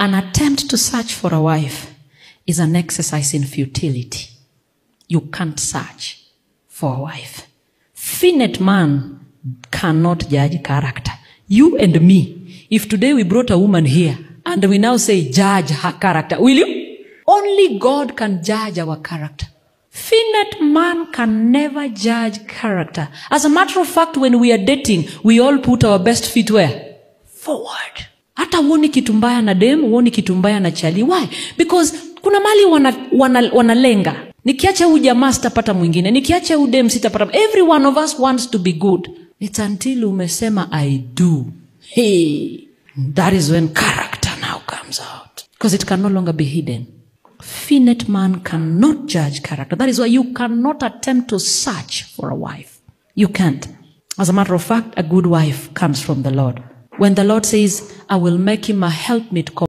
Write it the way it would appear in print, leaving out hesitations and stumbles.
An attempt to search for a wife is an exercise in futility. You can't search for a wife. Finite man cannot judge character. You and me, if today we brought a woman here and we now say judge her character, will you? Only God can judge our character. Finite man can never judge character. As a matter of fact, when we are dating, we all put our best feet where? Forward. Hata uoni kitu mbaya na dem, uoni kitu mbaya na chali. Why? Because kuna mali wanalenga. Nikiacha huyu jamaa sitapata mwingine. Nikiacha huyu dem sitapata. Every one of us wants to be good. It's until umesema I do. Hey, that is when character now comes out. Because it can no longer be hidden. Finite man cannot judge character. That is why you cannot attempt to search for a wife. You can't. As a matter of fact, a good wife comes from the Lord. When the Lord says, I will make him a helpmeet